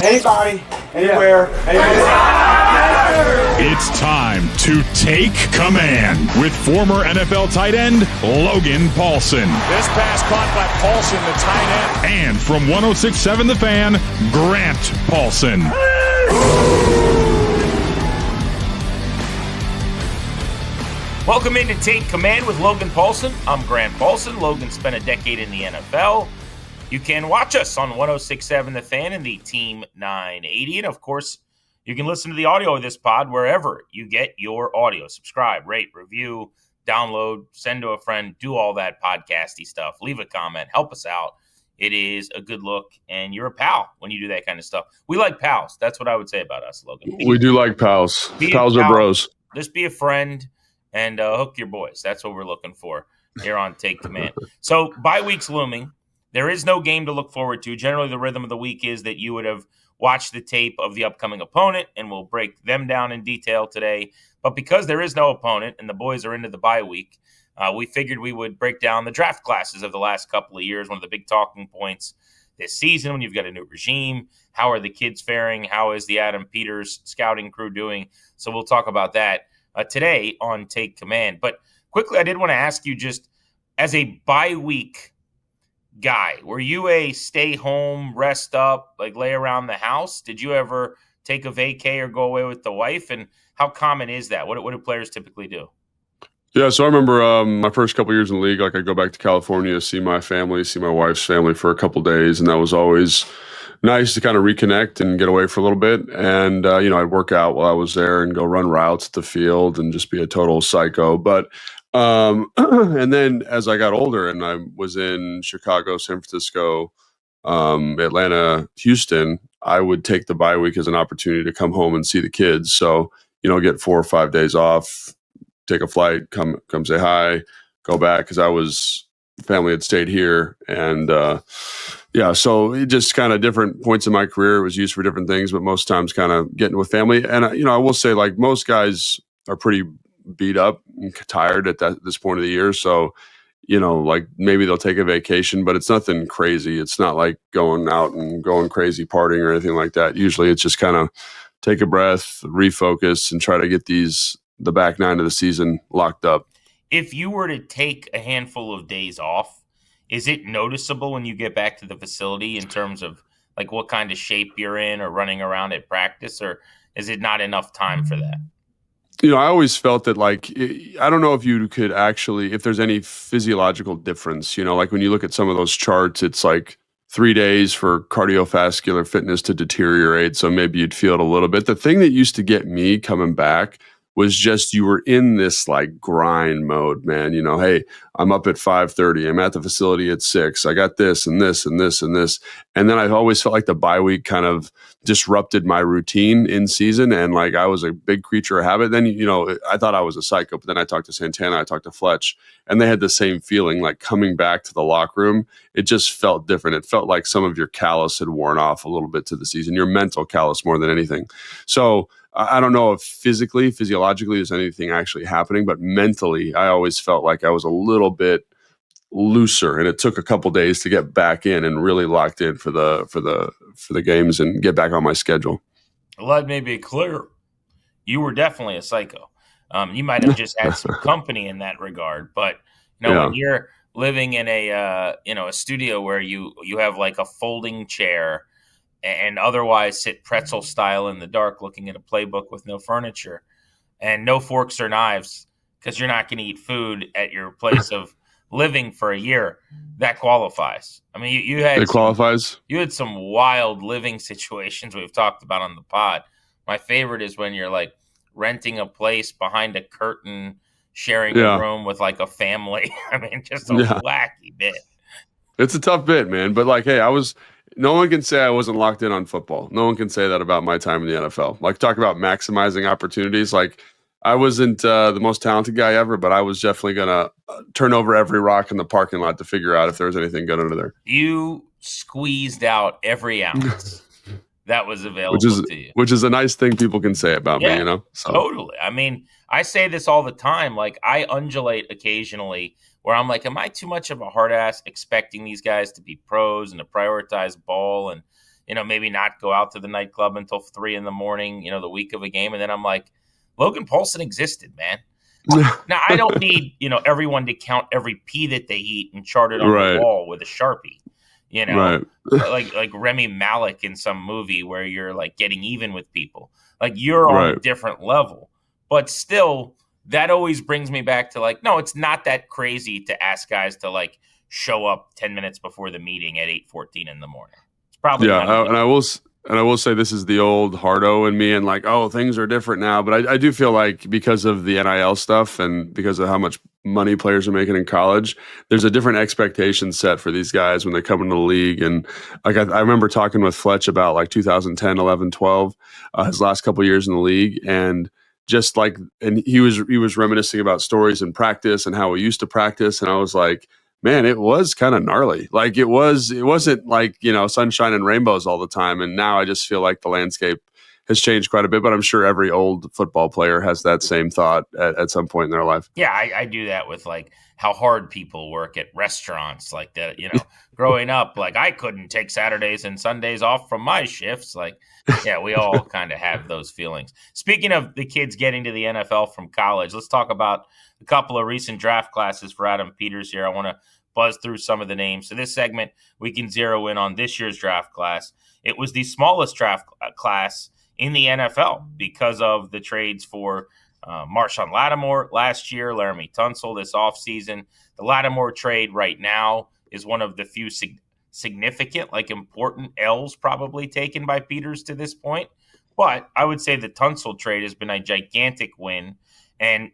Anybody, anywhere, It's time to take command with former NFL tight end Logan Paulsen. This pass caught by Paulsen, the tight end. And from 106.7 The Fan, Grant Paulsen. Welcome in to Take Command with Logan Paulsen. I'm Grant Paulsen. Logan spent a decade in the NFL. You can watch us on 106.7 The Fan and the Team 980. And, of course, you can listen to the audio of this pod wherever you get your audio. Subscribe, rate, review, download, send to a friend, do all that podcasty stuff. Leave a comment. Help us out. It is a good look, and you're a pal when you do that kind of stuff. We like pals. That's what I would say about us, Logan. We do like pals. Pals are bros. Just be a friend and hook your boys. That's what we're looking for here on Take Command. So bye week's looming. There is no game to look forward to. Generally, the rhythm of the week is that you would have watched the tape of the upcoming opponent, and we'll break them down in detail today. But because there is no opponent and the boys are into the bye week, we figured we would break down the draft classes of the last couple of years. One of the big talking points this season when you've got a new regime. How are the kids faring? How is the Adam Peters scouting crew doing? So we'll talk about that today on Take Command. But quickly, I did want to ask you, just as a bye week guy, were you a stay home, rest up, like lay around the house? Did you ever take a vacay or go away with the wife? And how common is that? What do players typically do? Yeah, so I remember my first couple years in the league, like I'd go back to California, see my family, see my wife's family for a couple days, and that was always nice to kind of reconnect and get away for a little bit. And, I'd work out while I was there and go run routes at the field and just be a total psycho. But and then as I got older and I was in Chicago, San Francisco, Atlanta, Houston, I would take the bye week as an opportunity to come home and see the kids. So, get 4 or 5 days off, take a flight, come say hi, go back, because family had stayed here. And so it just kind of different points in my career. It was used for different things, but most times kind of getting with family. And, I will say, like, most guys are pretty beat up and tired at this point of the year. So, like maybe they'll take a vacation, but it's nothing crazy. It's not like going out and going crazy partying or anything like that. Usually it's just kind of take a breath, refocus, and try to get the back nine of the season locked up. If you were to take a handful of days off, is it noticeable when you get back to the facility in terms of like what kind of shape you're in or running around at practice, or is it not enough time for that? I always felt that, like, I don't know if you could actually, if there's any physiological difference, like when you look at some of those charts, it's like 3 days for cardiovascular fitness to deteriorate. So maybe you'd feel it a little bit. The thing that used to get me coming back was just you were in this like grind mode, man. Hey, I'm up at 5:30. I'm at the facility at 6. I got this and this and this and this. And then I always felt like the bye week kind of disrupted my routine in season. And like I was a big creature of habit. Then, I thought I was a psycho, but then I talked to Santana, I talked to Fletch, and they had the same feeling, like coming back to the locker room. It just felt different. It felt like some of your callus had worn off a little bit to the season, your mental callus more than anything. So I don't know if physiologically, there's anything actually happening, but mentally, I always felt like I was a little bit looser, and it took a couple days to get back in and really locked in for the games and get back on my schedule. Let me be clear: you were definitely a psycho. You might have just had some company in that regard, but when you're living in a studio where you have like a folding chair and otherwise sit pretzel style in the dark looking at a playbook with no furniture and no forks or knives because you're not going to eat food at your place of living for a year, that qualifies. I mean, you had qualifies. You had some wild living situations we've talked about on the pod. My favorite is when you're like renting a place behind a curtain, sharing a room with like a family. I mean, just a wacky bit. It's a tough bit, man. But like, hey, no one can say I wasn't locked in on football. No one can say that about my time in the NFL. Like, talk about maximizing opportunities. Like, I wasn't the most talented guy ever, but I was definitely going to turn over every rock in the parking lot to figure out if there was anything good under there. You squeezed out every ounce that was available to you. Which is a nice thing people can say about me, So. Totally. I mean, I say this all the time. Like, I undulate occasionally where I'm like, am I too much of a hard ass expecting these guys to be pros and to prioritize ball? And, maybe not go out to the nightclub until 3 a.m, the week of a game. And then I'm like, Logan Paulsen existed, man. Now, I don't need, everyone to count every pea that they eat and chart it on the wall with a Sharpie, like Remy Malek in some movie where you're like getting even with people. Like you're on a different level. But still, that always brings me back to like, no, it's not that crazy to ask guys to like show up 10 minutes before the meeting at 8:14 in the morning. It's probably and I will say this is the old Hardo in me, and like, oh, things are different now. But I do feel like because of the NIL stuff and because of how much money players are making in college, there's a different expectation set for these guys when they come into the league. And like I remember talking with Fletch about like 2010, 11, 12, his last couple of years in the league, and just like, and he was reminiscing about stories in practice and how we used to practice, and I was like, man, it was kind of gnarly. Like it wasn't like, sunshine and rainbows all the time. And now I just feel like the landscape has changed quite a bit, but I'm sure every old football player has that same thought at some point in their life. Yeah, I do that with like how hard people work at restaurants like that. Growing up, like I couldn't take Saturdays and Sundays off from my shifts. Like, yeah, we all kind of have those feelings. Speaking of the kids getting to the NFL from college, let's talk about a couple of recent draft classes for Adam Peters here. I want to buzz through some of the names. So this segment, we can zero in on this year's draft class. It was the smallest draft class in the NFL because of the trades for Marshawn Lattimore last year, Laramie Tunsil this offseason. The Lattimore trade right now is one of the few significant, like important L's probably taken by Peters to this point. But I would say the Tunsil trade has been a gigantic win. And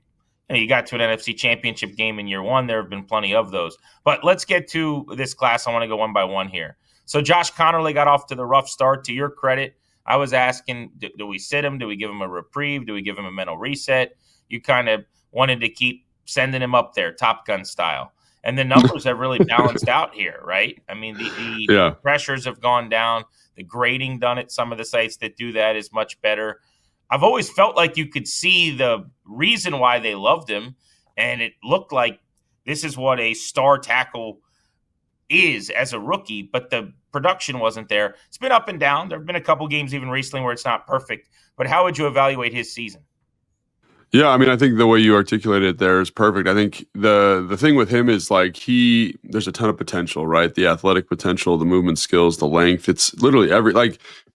you got to an NFC championship game in year one. There have been plenty of those. But let's get to this class. I want to go one by one here. So Josh Conerly got off to the rough start. To your credit, I was asking, do we sit him? Do we give him a reprieve? Do we give him a mental reset? You kind of wanted to keep sending him up there, Top Gun style. And the numbers have really balanced out here, right? I mean, the pressures have gone down. The grading done at some of the sites that do that is much better. I've always felt like you could see the reason why they loved him, and it looked like this is what a star tackle is as a rookie, but the production wasn't there. It's been up and down. There have been a couple games even recently where it's not perfect, but how would you evaluate his season? Yeah, I mean, I think the way you articulated it there is perfect. I think the thing with him is like there's a ton of potential, right? The athletic potential, the movement skills, the length. It's literally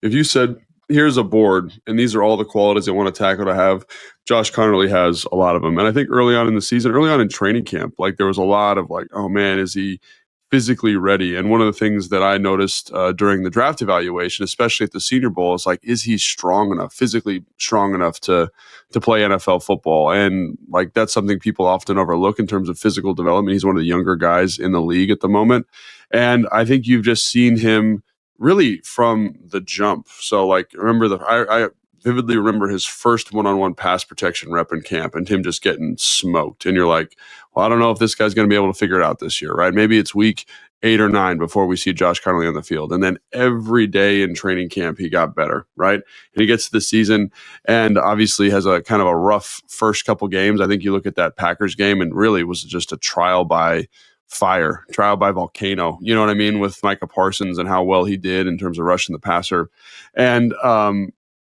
if you said, here's a board and these are all the qualities I want a tackle to have, Josh Conerly has a lot of them. And I think early on in the season, early on in training camp, like there was a lot of like, oh man, is he physically ready? And one of the things that I noticed during the draft evaluation, especially at the Senior Bowl, is like, is he physically strong enough to play NFL football? And like that's something people often overlook in terms of physical development. He's one of the younger guys in the league at the moment, and I think you've just seen him really from the jump. So like, I vividly remember his first one-on-one pass protection rep in camp and him just getting smoked. And you're like, well, I don't know if this guy's going to be able to figure it out this year, right? Maybe it's week 8 or 9 before we see Josh Conerly on the field. And then every day in training camp, he got better, right? And he gets to the season and obviously has a kind of a rough first couple games. I think you look at that Packers game and really was just a trial by volcano, you know what I mean, with Micah Parsons and how well he did in terms of rushing the passer. And,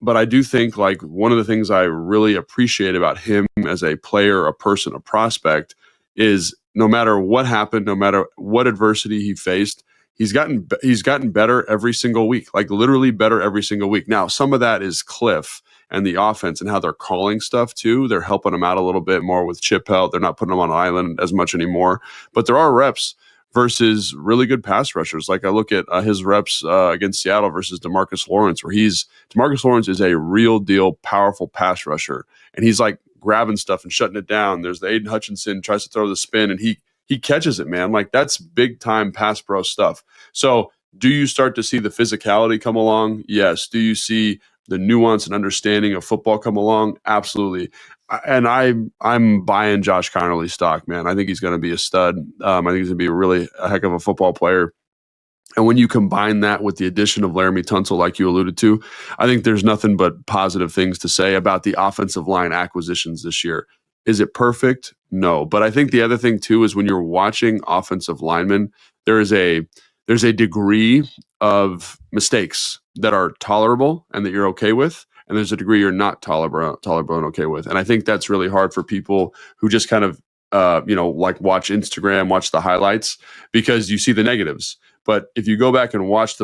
but I do think like one of the things I really appreciate about him as a player, a person, a prospect is no matter what happened, no matter what adversity he faced, he's gotten better every single week, like literally better every single week. Now, some of that is Cliff and the offense and how they're calling stuff too. They're helping him out a little bit more with chip help. They're not putting him on an island as much anymore, but there are reps versus really good pass rushers. Like I look at his reps against Seattle versus DeMarcus Lawrence, where DeMarcus Lawrence is a real deal, powerful pass rusher. And he's like grabbing stuff and shutting it down. There's the Aiden Hutchinson tries to throw the spin and he catches it, man. Like that's big time pass pro stuff. So do you start to see the physicality come along? Yes. Do you see the nuance and understanding of football come along? Absolutely. And I'm buying Josh Conerly stock, man. I think he's going to be a stud. I think he's going to be really a heck of a football player. And when you combine that with the addition of Laramie Tunsil, like you alluded to, I think there's nothing but positive things to say about the offensive line acquisitions this year. Is it perfect? No. But I think the other thing too is when you're watching offensive linemen, there's a degree of mistakes that are tolerable and that you're okay with, and there's a degree you're not tolerable and okay with. And I think that's really hard for people who just kind of like watch Instagram, watch the highlights, because you see the negatives. But if you go back and watch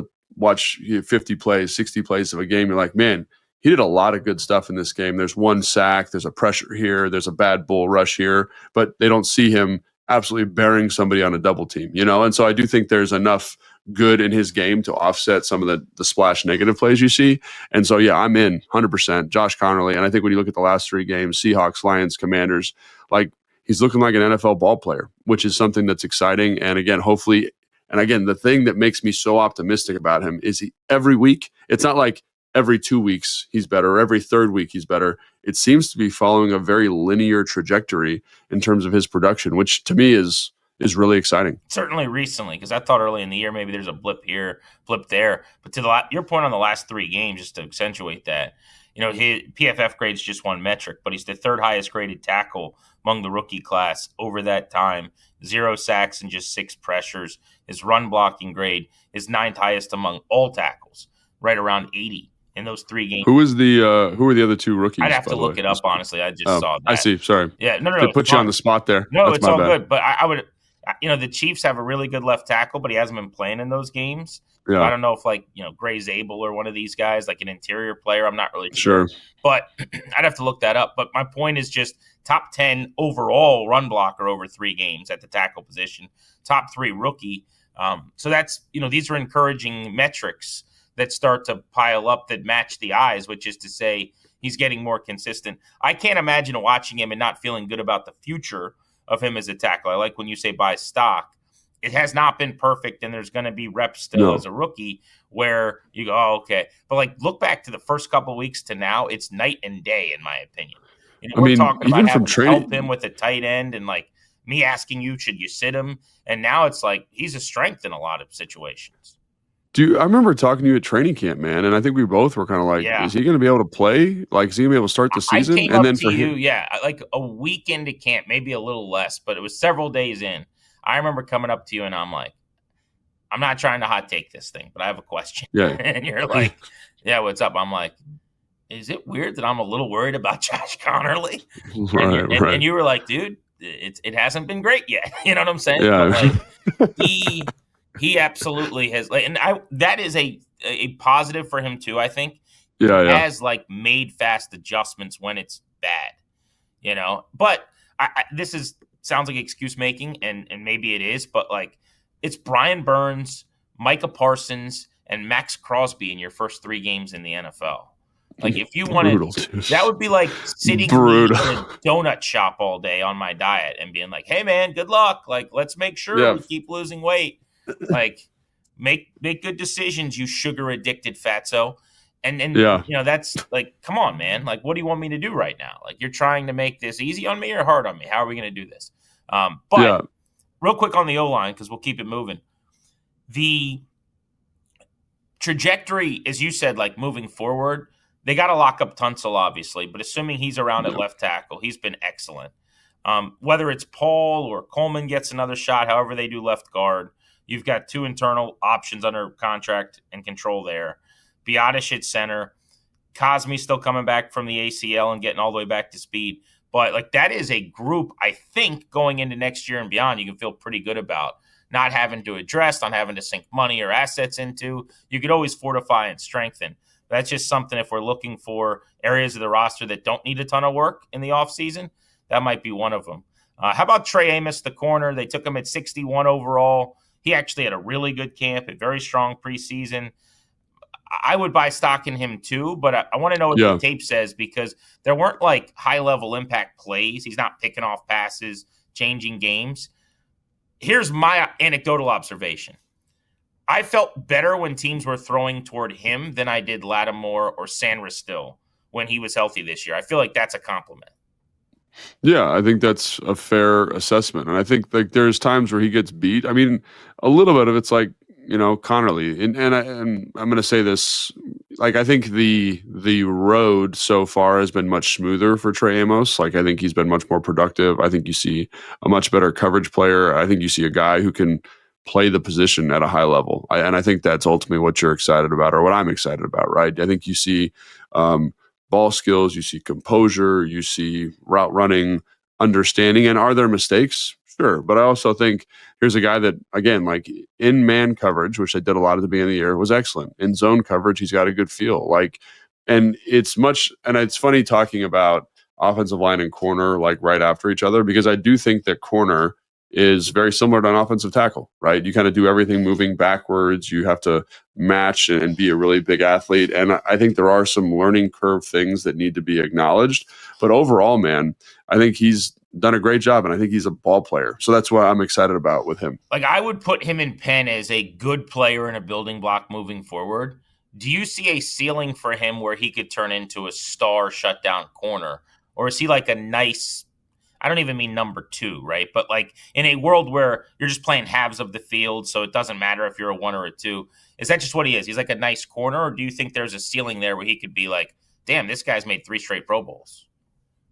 50 plays, 60 plays of a game, you're like, man, he did a lot of good stuff in this game. There's one sack, there's a pressure here, there's a bad bull rush here, but they don't see him absolutely burying somebody on a double team, And so I do think there's enough good in his game to offset some of the splash negative plays you see. And so, yeah, I'm in 100%. Josh Conerly. And I think when you look at the last 3 games, Seahawks, Lions, Commanders, like, he's looking like an NFL ball player, which is something that's exciting. And again, hopefully, and again, the thing that makes me so optimistic about him is every week, it's not like every 2 weeks he's better, or every 3rd week he's better. It seems to be following a very linear trajectory in terms of his production, which to me is really exciting. Certainly recently, because I thought early in the year maybe there's a blip here, blip there. But to your point on the last 3 games, just to accentuate that, his PFF grade's just one metric, but he's the 3rd highest graded tackle among the rookie class over that time. 0 sacks and just 6 pressures. His run blocking grade is 9th highest among all tackles, right around 80 in those 3 games. Who were the other 2 rookies? I'd have to look it up, honestly. I just saw that. I see. Sorry. Yeah, no. They put you on the spot there. No, That's it's all bad. good. But I would, the Chiefs have a really good left tackle, but he hasn't been playing in those games. Yeah. So I don't know if Gray Zabel or one of these guys, like an interior player. I'm not really sure. But I'd have to look that up. But my point is just top 10 overall run blocker over 3 games at the tackle position. Top 3 rookie. So that's, these are encouraging metrics that start to pile up that match the eyes, which is to say he's getting more consistent. I can't imagine watching him and not feeling good about the future of him as a tackle. I like when you say buy stock. It has not been perfect, and there's going to be reps still as a rookie where you go, oh, okay. But look back to the first couple of weeks to now, it's night and day, in my opinion. We're talking about having to help him with a tight end and me asking you, should you sit him? And now it's he's a strength in a lot of situations. I remember talking to you at training camp, man, and I think we both were kind of like, is he going to be able to play? Is he going to be able to start the season? I came up to you, like a week into camp, maybe a little less, but it was several days in. I remember coming up to you, and I'm like, I'm not trying to hot take this thing, but I have a question. Yeah. And you're like, yeah, what's up? I'm like, is it weird that I'm a little worried about Josh Conerly? Right. And you were like, dude, it hasn't been great yet. You know what I'm saying? Yeah. But he absolutely has, and that is a positive for him too. I think he has made fast adjustments when it's bad, But this sounds like excuse making, and maybe it is, but it's Brian Burns, Micah Parsons, and Max Crosby in your first 3 games in the NFL. If you wanted, that would be like sitting in a donut shop all day on my diet and being like, hey man, good luck. Let's make sure we keep losing weight. Make good decisions, you sugar addicted fatso. And that's come on, man. What do you want me to do right now? You're trying to make this easy on me or hard on me? How are we going to do this? But real quick on the O-line, because we'll keep it moving. The trajectory, as you said, moving forward, they got to lock up Tunsil, obviously, but assuming he's around at left tackle, he's been excellent. Whether it's Paul or Coleman gets another shot, however they do left guard, you've got 2 internal options under contract and control there. Biotish at center. Cosme still coming back from the ACL and getting all the way back to speed. But that is a group, I think, going into next year and beyond, you can feel pretty good about. Not having to address, not having to sink money or assets into. You could always fortify and strengthen. That's just something, if we're looking for areas of the roster that don't need a ton of work in the offseason, that might be one of them. How about Trey Amos, the corner? They took him at 61 overall. He actually had a really good camp, a very strong preseason. I would buy stock in him too, but I want to know what the tape says, because there weren't high-level impact plays. He's not picking off passes, changing games. Here's my anecdotal observation. I felt better when teams were throwing toward him than I did Lattimore or Sainristil when he was healthy this year. I feel like that's a compliment. Yeah, I think that's a fair assessment. And I think there's times where he gets beat. I mean, a little bit of it's Conerly. And I'm going to say this, I think the road so far has been much smoother for Trey Amos. I think he's been much more productive. I think you see a much better coverage player. I think you see a guy who can play the position at a high level. And I think that's ultimately what you're excited about, or what I'm excited about, right? I think you see ball skills, you see composure, you see route running, understanding. And are there mistakes? Sure. But I also think here's a guy that, again, like in man coverage, which I did a lot at the beginning of the year, was excellent. In zone coverage, he's got a good feel. And it's funny talking about offensive line and corner like right after each other, because I do think that corner is very similar to an offensive tackle, right? You kind of do everything moving backwards. You have to match and be a really big athlete. And I think there are some learning curve things that need to be acknowledged. But overall, man, I think he's done a great job, and I think he's a ball player. So that's what I'm excited about with him. Like, I would put him in Penn as a good player and a building block moving forward. Do you see a ceiling for him where he could turn into a star shutdown corner? Or is he like a nice, I don't even mean number 2, right? But like in a world where you're just playing halves of the field, so it doesn't matter if you're a 1 or a 2. Is that just what he is? He's like a nice corner? Or do you think there's a ceiling there where he could be like, damn, this guy's made 3 straight Pro Bowls?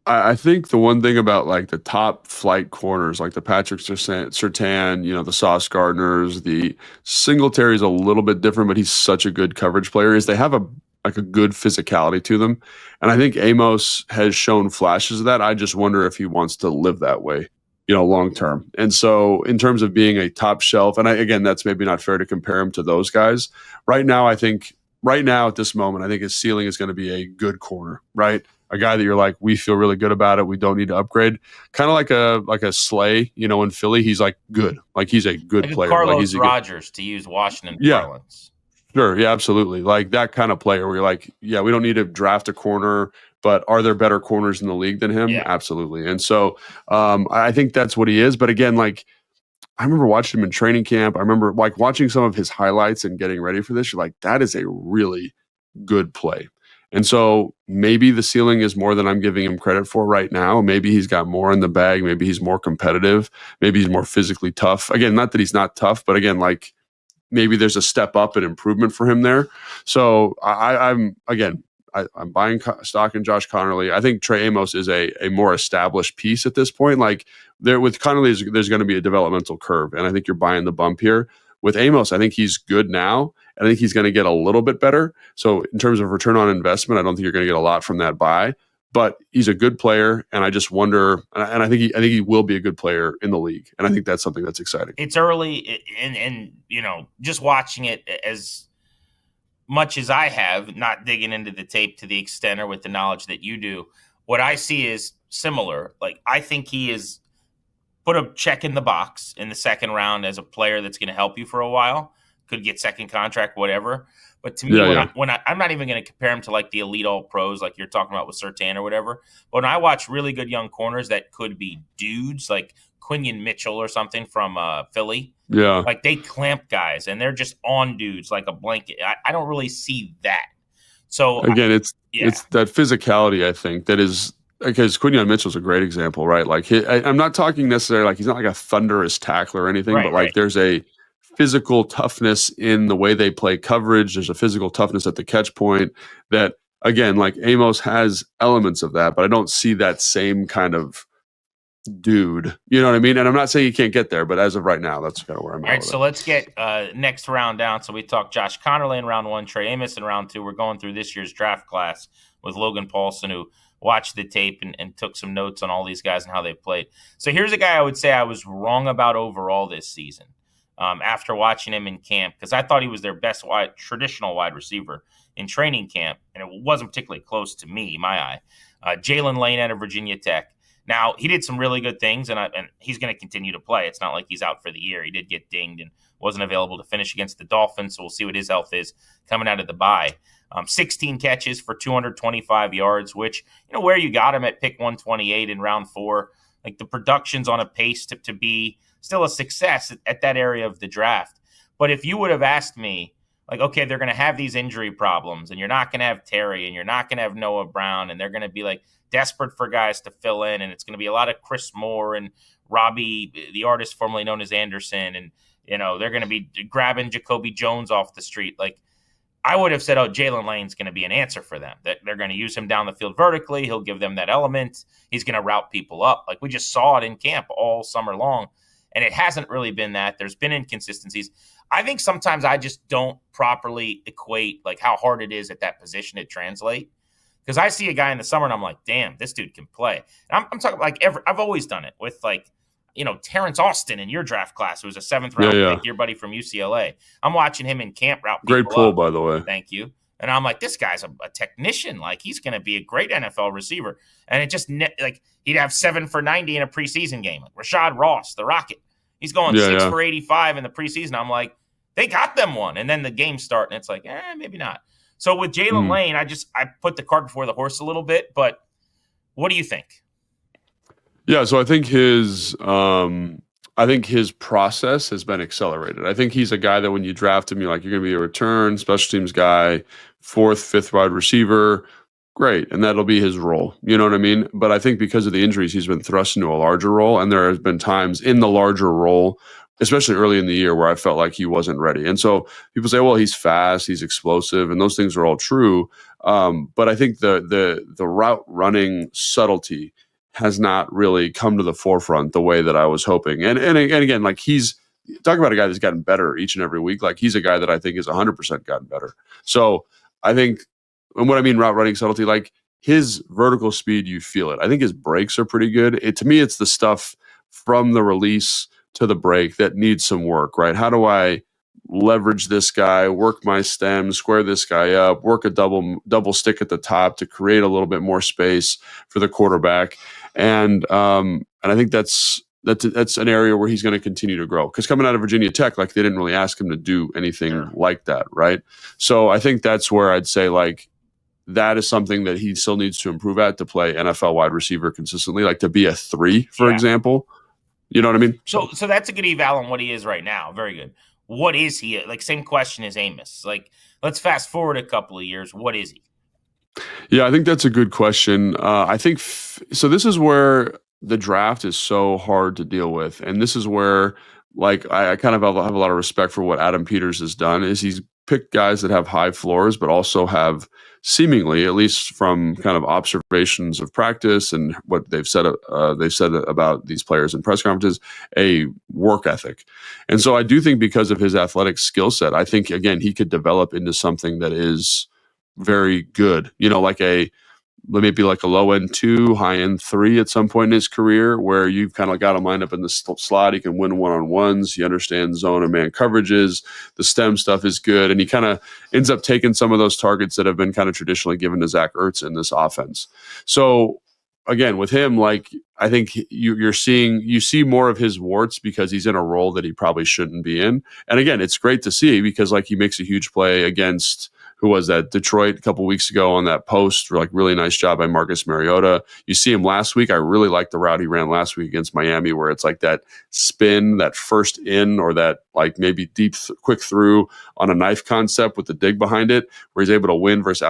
I think the one thing about like the top flight corners, like the Patrick Surtain, the Sauce Gardners, the Singletary is a little bit different, but he's such a good coverage player, is they have a good physicality to them. And I think Amos has shown flashes of that. I just wonder if he wants to live that way, long term. And so in terms of being a top shelf, and again, that's maybe not fair to compare him to those guys. Right now at this moment, I think his ceiling is going to be a good corner, right? A guy that you're like, we feel really good about it. We don't need to upgrade. Kind of like a Slay, in Philly. He's like good. Like he's a good player. Carlos he's Rogers, to use Washington parlance. Sure. Yeah, absolutely. Like that kind of player where you're like, yeah, we don't need to draft a corner, but are there better corners in the league than him? Yeah. Absolutely. And so I think that's what he is. But again, like I remember watching him in training camp. I remember like watching some of his highlights and getting ready for this. You're like, that is a really good play. And so maybe the ceiling is more than I'm giving him credit for right now. Maybe he's got more in the bag. Maybe he's more competitive. Maybe he's more physically tough. Again, not that he's not tough, but again, like maybe there's a step up and improvement for him there. So I'm buying stock in Josh Conerly. I think Trey Amos is a more established piece at this point. Like there with Conerly, there's going to be a developmental curve, and I think you're buying the bump here. With Amos, I think he's good now, and I think he's going to get a little bit better. So in terms of return on investment, I don't think you're going to get a lot from that buy. But he's a good player, and I just wonder, and I think he will be a good player in the league, and I think that's something that's exciting. It's early, and just watching it as much as I have, not digging into the tape to the extent or with the knowledge that you do, what I see is similar. Like I think he is put a check in the box in the second round as a player that's going to help you for a while. Could get second contract, whatever. But to me, I'm not even going to compare him to like the elite all pros, like you're talking about with Surtain or whatever. But when I watch really good young corners that could be dudes like Quinion Mitchell or something from Philly, like they clamp guys and they're just on dudes like a blanket. I don't really see that. So again, it's that physicality. I think that is because Quinion Mitchell's a great example, right? Like I'm not talking necessarily like he's not like a thunderous tackler or anything, but like there's a physical toughness in the way they play coverage. There's a physical toughness at the catch point that, again, like Amos has elements of that, but I don't see that same kind of dude. You know what I mean? And I'm not saying you can't get there, but as of right now, that's kind of where I'm at. All right, so let's get next round down. So we talked Josh Conerly in round 1, Trey Amos in round 2. We're going through this year's draft class with Logan Paulsen, who watched the tape and took some notes on all these guys and how they played. So here's a guy I would say I was wrong about overall this season. After watching him in camp, because I thought he was their best traditional wide receiver in training camp, and it wasn't particularly close to me, my eye. Jalen Lane out of Virginia Tech. Now, he did some really good things, and he's going to continue to play. It's not like he's out for the year. He did get dinged and wasn't available to finish against the Dolphins, so we'll see what his health is coming out of the bye. 16 catches for 225 yards, which, where you got him at pick 128 in round 4, like the production's on a pace to be still a success at that area of the draft. But if you would have asked me, like, okay, they're going to have these injury problems, and you're not going to have Terry, and you're not going to have Noah Brown, and they're going to be like desperate for guys to fill in, and it's going to be a lot of Chris Moore and Robbie, the artist formerly known as Anderson, and they're going to be grabbing Jacoby Jones off the street. Like, I would have said, oh, Jalen Lane's going to be an answer for them. That they're going to use him down the field vertically. He'll give them that element. He's going to route people up. Like we just saw it in camp all summer long. and it hasn't really been that. There's been inconsistencies. I think sometimes I just don't properly equate like how hard it is at that position to translate. Because I see a guy in the summer and I'm like, damn, this dude can play. And I'm talking like I've always done it with like, Terrence Austin in your draft class, who was a 7th round pick, your buddy from UCLA. I'm watching him in camp route. Great pull, by the way. Thank you. And I'm like, this guy's a technician. Like, he's going to be a great NFL receiver. And it just, like, he'd have 7 for 90 in a preseason game. Like Rashad Ross, the Rocket. He's going 6 for 85 in the preseason. I'm like, they got them one. And then the games start, and it's like, maybe not. So with Jaylen Lane, I put the cart before the horse a little bit. But what do you think? Yeah, so I think his process has been accelerated. I think he's a guy that when you draft him, you're going to be a return, special teams guy, 4th, 5th wide receiver, great, and that'll be his role. You know what I mean? But I think because of the injuries, he's been thrust into a larger role, and there has been times in the larger role, especially early in the year, where I felt like he wasn't ready. And so people say, well, he's fast, he's explosive, and those things are all true. But I think the route running subtlety has not really come to the forefront the way that I was hoping. And again, like he's talking about a guy that's gotten better each and every week. Like he's a guy that I think is 100% gotten better. So I think, and what I mean route running subtlety, like his vertical speed, you feel it. I think his breaks are pretty good. To me, it's the stuff from the release to the break that needs some work, right? How do I leverage this guy, work my stem, square this guy up, work a double stick at the top to create a little bit more space for the quarterback. And I think that's an area where he's going to continue to grow, because coming out of Virginia Tech, like they didn't really ask him to do anything like that, right? So I think that's where I'd say like that is something that he still needs to improve at to play NFL wide receiver consistently, like to be a 3, for example. You know what I mean? So that's a good eval on what he is right now. Very good. What is he? Like, same question as Amos. Like, let's fast forward a couple of years. What is he? Yeah, I think that's a good question. I think so. This is where the draft is so hard to deal with, and this is where, like, I kind of have a lot of respect for what Adam Peters has done. Is he's picked guys that have high floors, but also have seemingly, at least from kind of observations of practice and what they've said about these players in press conferences, a work ethic. And so I do think because of his athletic skill set, I think again he could develop into something that is very good, like maybe like a low end 2, high end 3 at some point in his career, where you've kind of got him lined up in the slot. He can win one-on-ones. He understands zone and man coverages. The stem stuff is good. And he kind of ends up taking some of those targets that have been kind of traditionally given to Zach Ertz in this offense. So again, with him, like, I think you see more of his warts because he's in a role that he probably shouldn't be in. And again, it's great to see because like he makes a huge play against, who was that, Detroit a couple weeks ago on that post, like really nice job by Marcus Mariota. You see him last week. I really liked the route he ran last week against Miami, where it's like that spin, that first in, or that like maybe deep quick through on a knife concept with the dig behind it, where he's able to win versus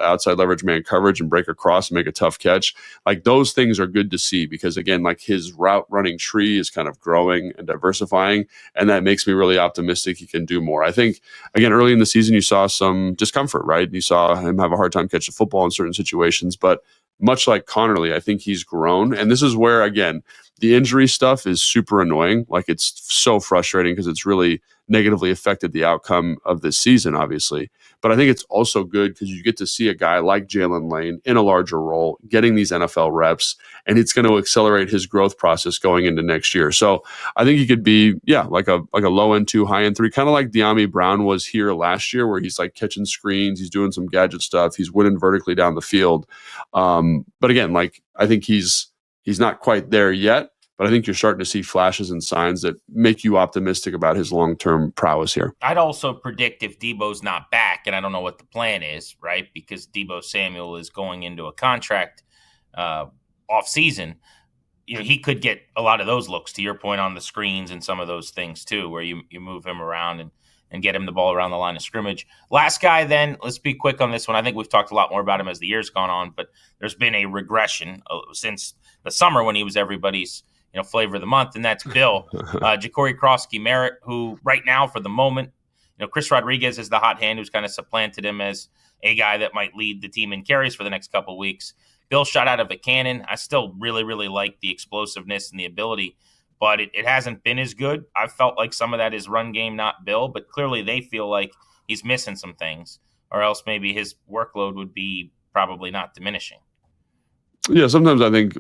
outside leverage man coverage and break across and make a tough catch. Like those things are good to see because again, like his route running tree is kind of growing and diversifying, and that makes me really optimistic he can do more. I think again, early in the season, you saw some discomfort, right? You saw him have a hard time catching the football in certain situations, but much like Conerly, I think he's grown. And this is where, again, the injury stuff is super annoying. Like it's so frustrating because it's really negatively affected the outcome of this season, obviously. But I think it's also good because you get to see a guy like Jaylen Lane in a larger role, getting these NFL reps, and it's going to accelerate his growth process going into next year. So I think he could be, like a low end 2, high end 3, kind of like De'Ami Brown was here last year, where he's like catching screens, he's doing some gadget stuff, he's winning vertically down the field. But again, like I think he's not quite there yet. But I think you're starting to see flashes and signs that make you optimistic about his long-term prowess here. I'd also predict if Deebo's not back, and I don't know what the plan is, right? Because Deebo Samuel is going into a contract off-season. He could get a lot of those looks, to your point, on the screens and some of those things too, where you move him around and get him the ball around the line of scrimmage. Last guy then, let's be quick on this one. I think we've talked a lot more about him as the year's gone on, but there's been a regression since the summer when he was everybody's flavor of the month, and that's Bill. Ja'Cory Krosky-Merritt, who right now, for the moment, Chris Rodriguez is the hot hand who's kind of supplanted him as a guy that might lead the team in carries for the next couple of weeks. Bill shot out of a cannon. I still really, really like the explosiveness and the ability, but it hasn't been as good. I felt like some of that is run game, not Bill, but clearly they feel like he's missing some things, or else maybe his workload would be probably not diminishing. Yeah, sometimes I think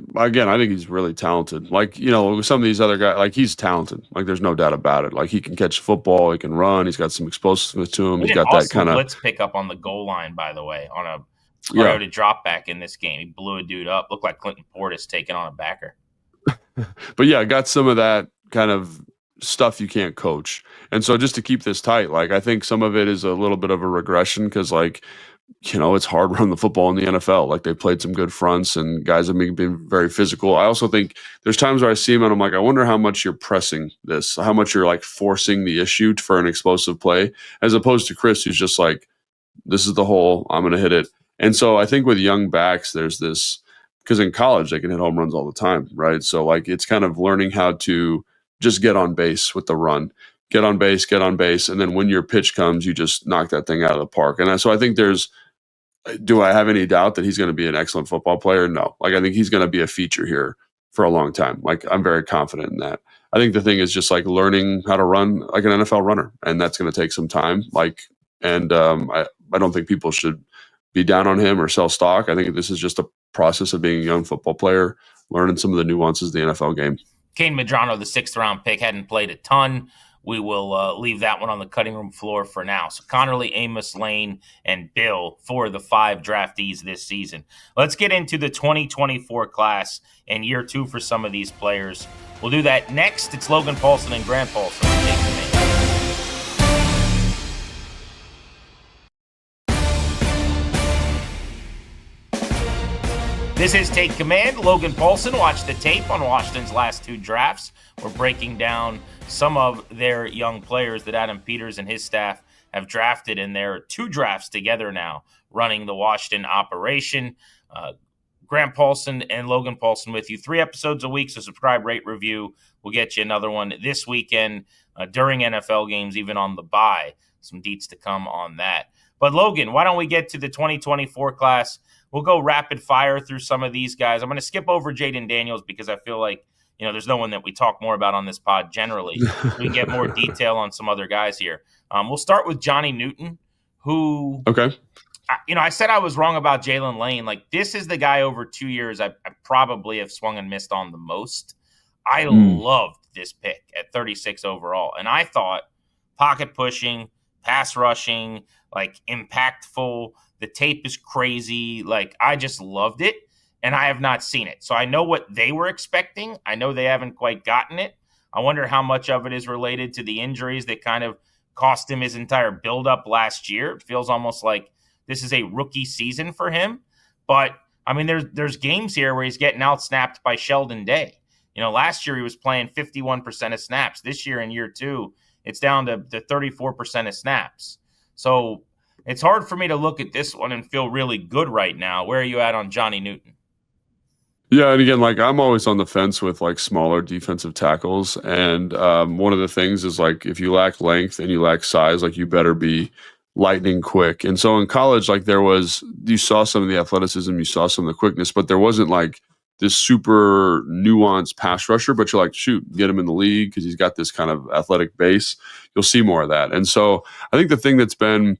he's really talented. Like, some of these other guys, like he's talented. Like there's no doubt about it. Like he can catch football, he can run, he's got some explosiveness to him. He's got that kind of blitz pickup on the goal line, by the way, on a Toyota drop back in this game. He blew a dude up. Looked like Clinton Portis taking on a backer. But yeah, got some of that kind of stuff you can't coach. And so just to keep this tight, like I think some of it is a little bit of a regression because it's hard to run the football in the NFL. Like they played some good fronts and guys have been very physical. I also think there's times where I see him and I'm like, I wonder how much you're pressing this, how much you're like forcing the issue for an explosive play, as opposed to Chris, who's just like, this is the hole, I'm going to hit it. And so I think with young backs, there's this, because in college they can hit home runs all the time, right? So like it's kind of learning how to just get on base with the run, get on base, and then when your pitch comes, you just knock that thing out of the park. And so I think do I have any doubt that he's going to be an excellent football player? No. Like I think he's going to be a feature here for a long time. Like I'm very confident in that. I think the thing is just like learning how to run like an NFL runner, and that's going to take some time. I don't think people should be down on him or sell stock. I think this is just a process of being a young football player, learning some of the nuances of the NFL game. Kain Medrano, the 6th-round pick, hadn't played a ton. We will leave that one on the cutting room floor for now. So Conerly, Amos, Lane, and Bill for the 5 draftees this season. Let's get into the 2024 class and year 2 for some of these players. We'll do that next. It's Logan Paulsen and Grant Paulsen. This is Take Command. Logan Paulsen. Watch the tape on Washington's last 2 drafts. We're breaking down some of their young players that Adam Peters and his staff have drafted, and there are 2 drafts together now running the Washington operation. Grant Paulsen and Logan Paulsen with you 3 episodes a week, so subscribe, rate, review. We'll get you another one this weekend during NFL games, even on the bye. Some deets to come on that. But Logan, why don't we get to the 2024 class? We'll go rapid fire through some of these guys. I'm going to skip over Jayden Daniels because I feel like, there's no one that we talk more about on this pod generally. We can get more detail on some other guys here. We'll start with Johnny Newton, who, okay. I said I was wrong about Jalen Lane. Like, this is the guy over 2 years I probably have swung and missed on the most. I loved this pick at 36 overall. And I thought pocket pushing, pass rushing, like impactful. The tape is crazy. Like, I just loved it, and I have not seen it. So I know what they were expecting. I know they haven't quite gotten it. I wonder how much of it is related to the injuries that kind of cost him his entire buildup last year. It feels almost like this is a rookie season for him. But, I mean, there's games here where he's getting out-snapped by Sheldon Day. Last year he was playing 51% of snaps. This year in year 2, it's down to 34% of snaps. So it's hard for me to look at this one and feel really good right now. Where are you at on Johnny Newton? Yeah, and again, like I'm always on the fence with like smaller defensive tackles. And one of the things is like if you lack length and you lack size, like you better be lightning quick. And so in college, like you saw some of the athleticism, you saw some of the quickness, but there wasn't like this super nuanced pass rusher, but you're like, shoot, get him in the league because he's got this kind of athletic base. You'll see more of that. And so I think the thing that's been,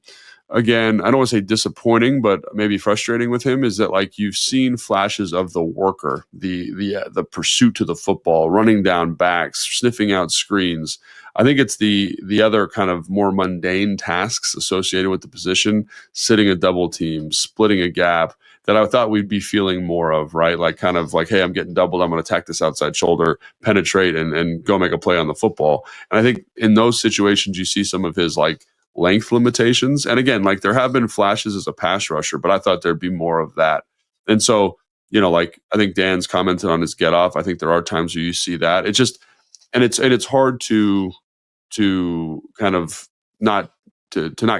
again, I don't want to say disappointing, but maybe frustrating with him is that like you've seen flashes of the worker, the pursuit to the football, running down backs, sniffing out screens. I think it's the other kind of more mundane tasks associated with the position, sitting a double team, splitting a gap, that I thought we'd be feeling more of, right? Like kind of like, hey, I'm getting doubled, I'm going to attack this outside shoulder, penetrate and go make a play on the football. And I think in those situations, you see some of his like length limitations. And again, like there have been flashes as a pass rusher, but I thought there'd be more of that. And so, like I think Dan's commented on his get off. I think there are times where you see that. It's just, and it's hard to kind of not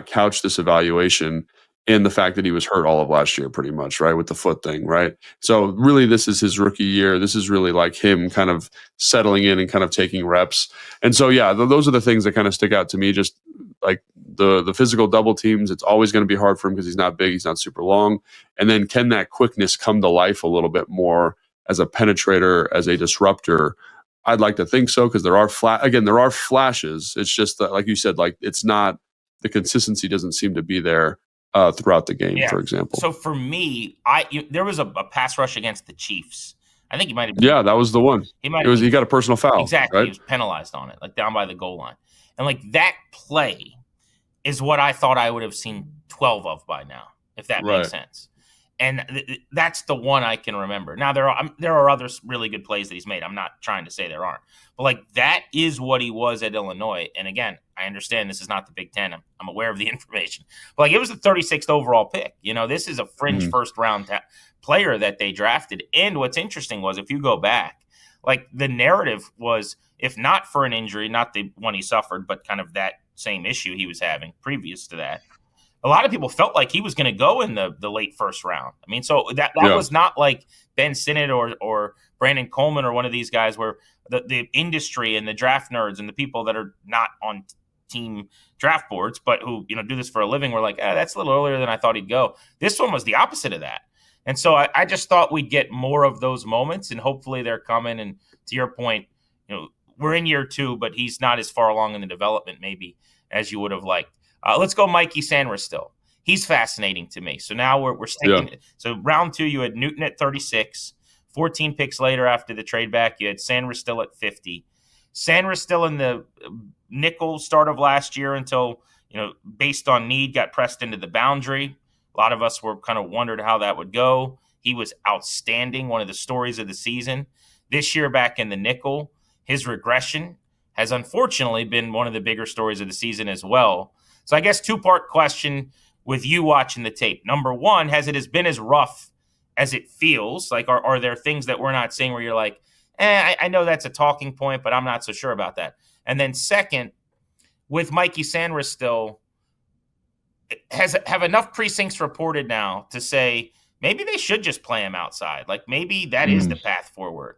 couch this evaluation in the fact that he was hurt all of last year pretty much, right, with the foot thing, right? So really this is his rookie year. This is really like him kind of settling in and kind of taking reps. And so, yeah, those are the things that kind of stick out to me, just like the physical double teams. It's always going to be hard for him because he's not big, he's not super long. And then can that quickness come to life a little bit more as a penetrator, as a disruptor? I'd like to think so because there are flashes. It's just that, like you said, like it's not the consistency doesn't seem to be there throughout the game. For example. So for me, there was a pass rush against the Chiefs. I think he might have. Yeah, that was the one. He got a personal foul. Exactly. Right? He was penalized on it, like down by the goal line. And like that play is what I thought I would have seen 12 of by now, if that makes sense. And that's the one I can remember. Now there are other really good plays that he's made. I'm not trying to say there aren't, but like that is what he was at Illinois. And again, I understand this is not the Big Ten. I'm aware of the information, but like it was the 36th overall pick. This is a fringe first round player that they drafted. And what's interesting was if you go back, like the narrative was, if not for an injury, not the one he suffered, but kind of that same issue he was having previous to that, a lot of people felt like he was going to go in the late first round. I mean, so that was not like Ben Sinnott or Brandon Coleman or one of these guys where the industry and the draft nerds and the people that are not on team draft boards, but who do this for a living, were like, that's a little earlier than I thought he'd go. This one was the opposite of that. And so I just thought we'd get more of those moments, and hopefully they're coming. And to your point, we're in year 2, but he's not as far along in the development maybe as you would have liked. Let's go Magee Sainristil. He's fascinating to me. So now we're sticking. Yeah. So round 2, you had Newton at 36. 14 picks later after the trade back, you had Sainristil at 50. Sainristil in the nickel start of last year until, based on need, got pressed into the boundary. A lot of us were kind of wondered how that would go. He was outstanding, one of the stories of the season. This year back in the nickel, his regression has unfortunately been one of the bigger stories of the season as well. So I guess 2-part question with you watching the tape. Number one, has it been as rough as it feels? Like, are there things that we're not seeing where you're like, I know that's a talking point, but I'm not so sure about that. And then second, with Magee Sainristil, have enough precincts reported now to say maybe they should just play him outside? Like maybe that is the path forward.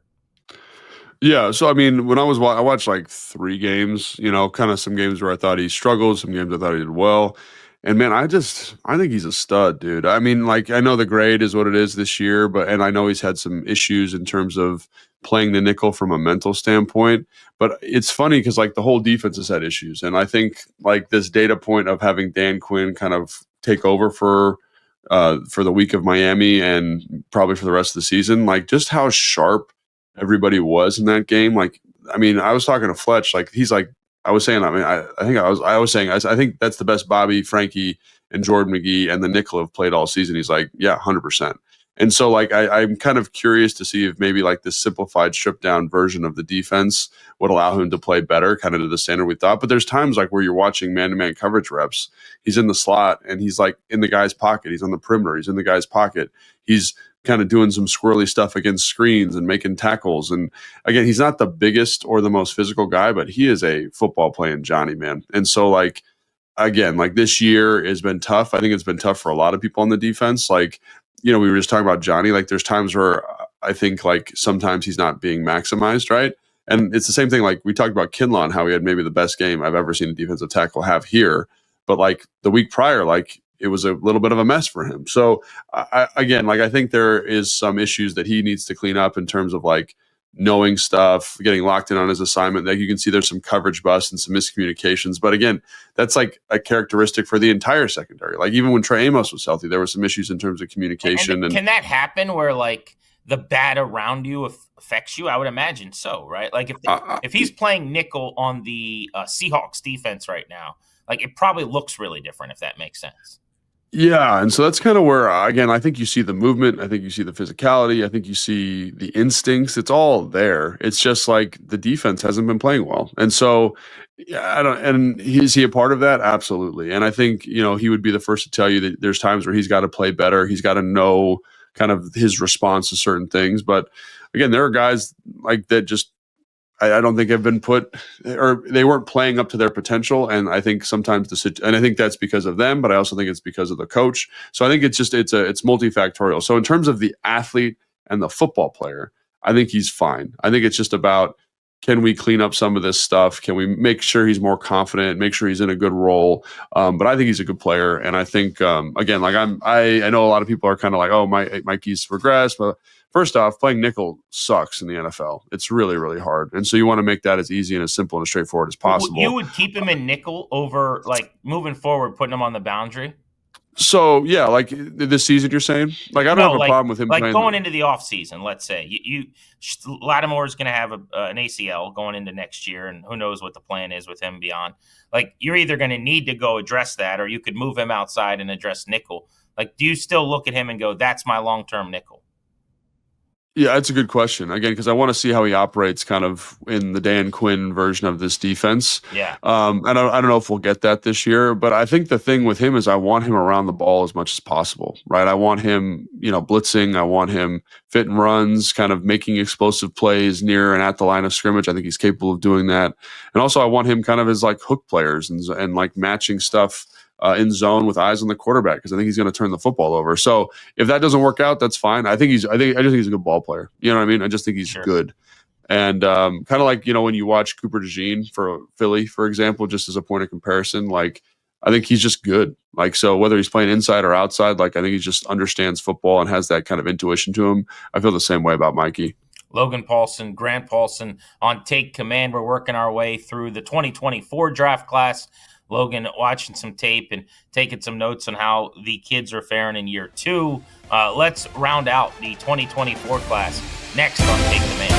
Yeah, so I mean, when I watched like 3 games, kind of some games where I thought he struggled, some games I thought he did well. And man, I think he's a stud, dude. I mean, like I know the grade is what it is this year, and I know he's had some issues in terms of playing the nickel from a mental standpoint. But it's funny because like the whole defense has had issues. And I think like this data point of having Dan Quinn kind of take over for the week of Miami and probably for the rest of the season, like just how sharp everybody was in that game. Like, I mean, I was talking to Fletch, like he's like, I was saying I think that's the best Bobby, Frankie, and Jordan McGee and the nickel have played all season. He's like, yeah, 100%. And so like I'm kind of curious to see if maybe like this simplified, stripped down version of the defense would allow him to play better, kind of to the standard we thought. But there's times like where you're watching man-to-man coverage reps. He's in the slot and he's like in the guy's pocket. He's on the perimeter. He's in the guy's pocket. He's kind of doing some squirrely stuff against screens and making tackles. And again, he's not the biggest or the most physical guy, but he is a football playing Johnny, man. And so like, again, like this year has been tough. I think it's been tough for a lot of people on the defense. Like, we were just talking about Johnny. Like there's times where I think like sometimes he's not being maximized, right? And it's the same thing. Like we talked about Kinlaw, how he had maybe the best game I've ever seen a defensive tackle have here. But like the week prior, like it was a little bit of a mess for him. So I think there is some issues that he needs to clean up in terms of like knowing stuff, getting locked in on his assignment. Like you can see there's some coverage busts and some miscommunications. But again, that's like a characteristic for the entire secondary. Like even when Trey Amos was healthy, there were some issues in terms of communication. And can that happen where like the bat around you affects you? I would imagine so, right? Like if he's playing nickel on the Seahawks defense right now, like it probably looks really different, if that makes sense. Yeah, and so that's kind of where, again, I think you see the movement. I think you see the physicality. I think you see the instincts. It's all there. It's just like the defense hasn't been playing well. And so, and is he a part of that? Absolutely. And I think, he would be the first to tell you that there's times where he's got to play better. He's got to know kind of his response to certain things. But again, there are guys like that just, I don't think have been put, or they weren't playing up to their potential. And I think sometimes and I think that's because of them, but I also think it's because of the coach. So I think it's multifactorial. So in terms of the athlete and the football player, I think he's fine. I think it's just about, can we clean up some of this stuff? Can we make sure he's more confident, make sure he's in a good role? But I think he's a good player. And I think, again, like I know a lot of people are kind of like, oh, Mikey's regressed, first off, playing nickel sucks in the NFL. It's really, really hard. And so you want to make that as easy and as simple and as straightforward as possible. You would keep him in nickel over, like, moving forward, putting him on the boundary? So, yeah, like this season you're saying? Like, I don't have a problem with him like playing. Going into the offseason, let's say. Lattimore is going to have an ACL going into next year, and who knows what the plan is with him beyond. Like, you're either going to need to go address that, or you could move him outside and address nickel. Like, do you still look at him and go, that's my long-term nickel? Yeah, that's a good question. Again, because I want to see how he operates kind of in the Dan Quinn version of this defense. Yeah. And I don't know if we'll get that this year, but I think the thing with him is I want him around the ball as much as possible, right? I want him, blitzing. I want him fit and runs, kind of making explosive plays near and at the line of scrimmage. I think he's capable of doing that. And also I want him kind of as like hook players and like matching stuff in zone with eyes on the quarterback, because I think he's going to turn the football over. So if that doesn't work out, that's fine. I just think he's a good ball player. You know what I mean? I just think he's good. And kind of like, when you watch Cooper DeJean for Philly, for example, just as a point of comparison, like I think he's just good. Like, so whether he's playing inside or outside, like I think he just understands football and has that kind of intuition to him. I feel the same way about Mikey. Logan Paulsen, Grant Paulsen on Take Command. We're working our way through the 2024 draft class. Logan watching some tape and taking some notes on how the kids are faring in year 2. Let's round out the 2024 class next on Take Command.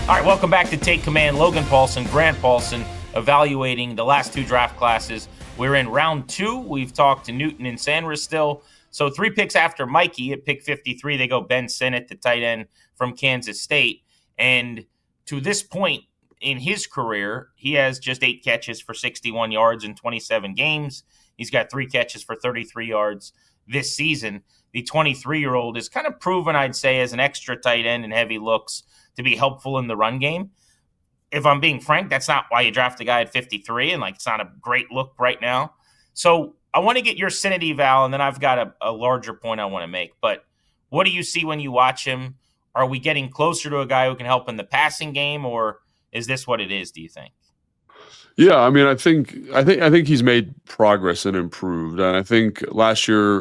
All right, welcome back to Take Command. Logan Paulsen, Grant Paulsen, evaluating the last 2 draft classes. We're in round 2. We've talked to Newton and Sainristil. So 3 picks after Mikey at pick 53, they go Ben Sinnott, the tight end from Kansas State. And to this point in his career, he has just 8 catches for 61 yards in 27 games. He's got 3 catches for 33 yards this season. The 23-year-old is kind of proven, I'd say, as an extra tight end and heavy looks to be helpful in the run game. If I'm being frank, that's not why you draft a guy at 53, and it's not a great look right now. So I want to get your Sinnott eval, and then I've got a larger point I want to make. But what do you see when you watch him? Are we getting closer to a guy who can help in the passing game, or is this what it is, do you think? Yeah, I mean, I think he's made progress and improved. And I think last year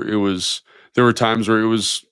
there were times where it was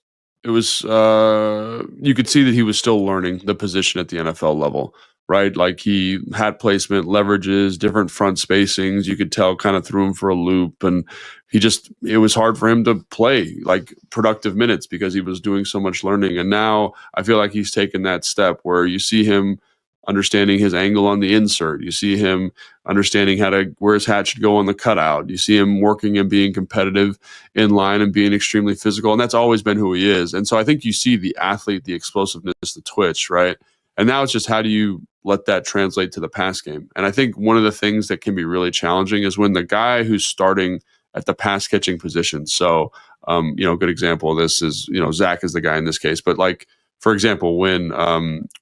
you could see that he was still learning the position at the NFL level. Right? Like he had placement, leverages, different front spacings. You could tell kind of threw him for a loop, and it was hard for him to play like productive minutes because he was doing so much learning. And now I feel like he's taken that step where you see him understanding his angle on the insert. You see him understanding where his hat should go on the cutout. You see him working and being competitive in line and being extremely physical. And that's always been who he is. And so I think you see the athlete, the explosiveness, the twitch, right? And now it's just how do you let that translate to the pass game? And I think one of the things that can be really challenging is when the guy who's starting at the pass catching position. So, a good example of this is, Zach is the guy in this case. But like, for example, when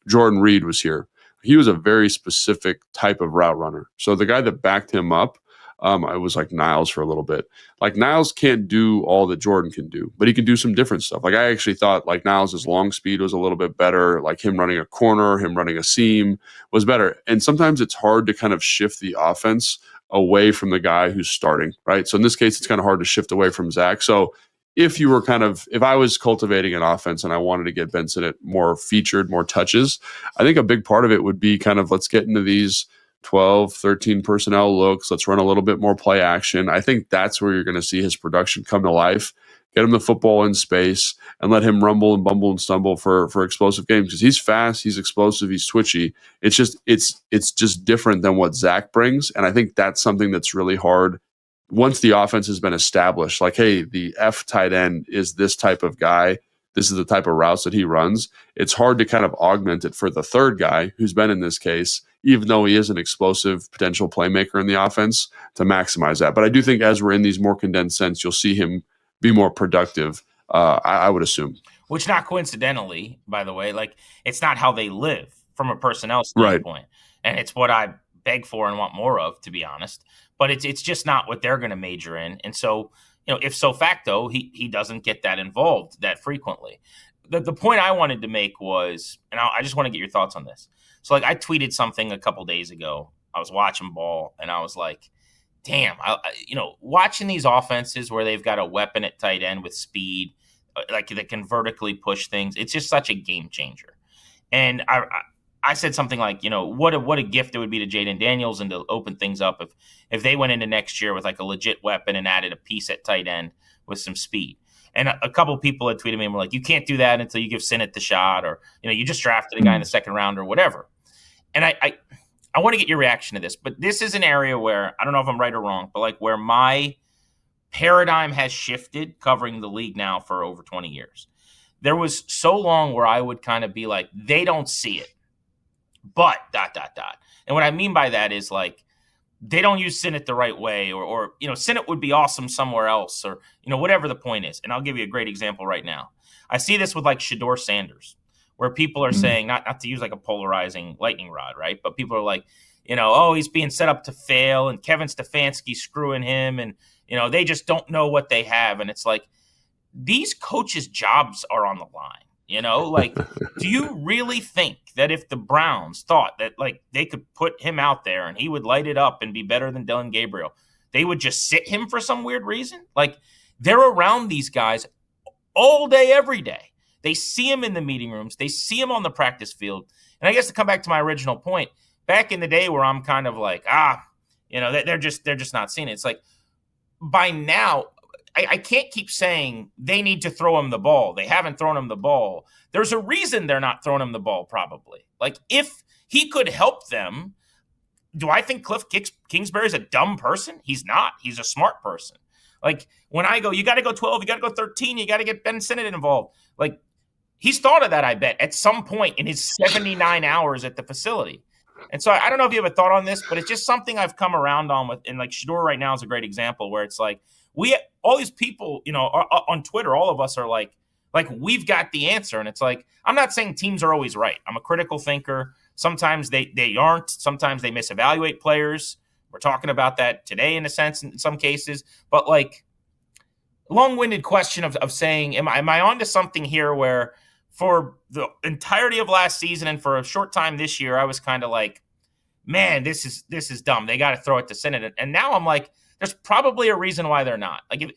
Jordan Reed was here, he was a very specific type of route runner. So the guy that backed him up, I was like Niles for a little bit. Like Niles can't do all that Jordan can do, but he can do some different stuff. Like I actually thought like Niles' long speed was a little bit better. Like him running a corner, him running a seam was better. And sometimes it's hard to kind of shift the offense away from the guy who's starting, right? So in this case, it's kind of hard to shift away from Zach. So if I was cultivating an offense and I wanted to get Ben Sinnott more featured, more touches, I think a big part of it would be kind of let's get into these 12, 13 personnel looks. Let's run a little bit more play action. I think that's where you're going to see his production come to life. Get him the football in space and let him rumble and bumble and stumble for explosive games because he's fast, he's explosive, he's twitchy. It's just different than what Zach brings. And I think that's something that's really hard once the offense has been established. Like, hey, the F tight end is this type of guy. This is the type of routes that he runs. It's hard to kind of augment it for the third guy who's been in this case, even though he is an explosive potential playmaker in the offense, to maximize that. But I do think as we're in these more condensed sense, you'll see him be more productive, I would assume. Which not coincidentally, by the way, like it's not how they live from a personnel standpoint. Right. And it's what I beg for and want more of, to be honest. But it's just not what they're going to major in. And so, if so facto, he doesn't get that involved that frequently. The point I wanted to make was, and I just want to get your thoughts on this. So like I tweeted something a couple days ago. I was watching ball and I was like, damn, watching these offenses where they've got a weapon at tight end with speed, like that can vertically push things, it's just such a game changer. And I said something like, what a gift it would be to Jayden Daniels and to open things up if they went into next year with like a legit weapon and added a piece at tight end with some speed. And a couple of people had tweeted me and were like, you can't do that until you give Sinnott the shot, or you just drafted a guy in the second round or whatever. And I want to get your reaction to this, but this is an area where I don't know if I'm right or wrong, but like where my paradigm has shifted covering the league now for over 20 years. There was so long where I would kind of be like, they don't see it. But ... And what I mean by that is like they don't use Sinnott the right way, or Sinnott would be awesome somewhere else, or whatever the point is. And I'll give you a great example right now. I see this with like Shedeur Sanders, where people are saying, not to use like a polarizing lightning rod, right? But people are like, he's being set up to fail, and Kevin Stefanski's screwing him, and they just don't know what they have. And it's like, these coaches' jobs are on the line. Like, do you really think that if the Browns thought that like they could put him out there and he would light it up and be better than Dylan Gabriel, they would just sit him for some weird reason? Like, they're around these guys all day, every day. They see him in the meeting rooms. They see him on the practice field. And I guess to come back to my original point, back in the day where I'm kind of like, they're just not seeing it. It's like, by now, I can't keep saying they need to throw him the ball. They haven't thrown him the ball. There's a reason they're not throwing him the ball, probably. Like, if he could help them, do I think Cliff Kingsbury is a dumb person? He's not. He's a smart person. Like, when I go, you got to go 12, you got to go 13, you got to get Ben Sinnott involved. Like, he's thought of that, I bet, at some point in his 79 hours at the facility. And so I don't know if you have a thought on this, but it's just something I've come around on with. And like Shedeur right now is a great example where it's like, all these people, on Twitter, all of us are like we've got the answer. And it's like, I'm not saying teams are always right. I'm a critical thinker. Sometimes they aren't. Sometimes they misevaluate players. We're talking about that today in a sense in some cases. But like, long-winded question of saying, am I onto something here where for the entirety of last season and for a short time this year, I was kind of like, man, this is dumb. They got to throw it to Sinnott. And now I'm like, there's probably a reason why they're not. Like,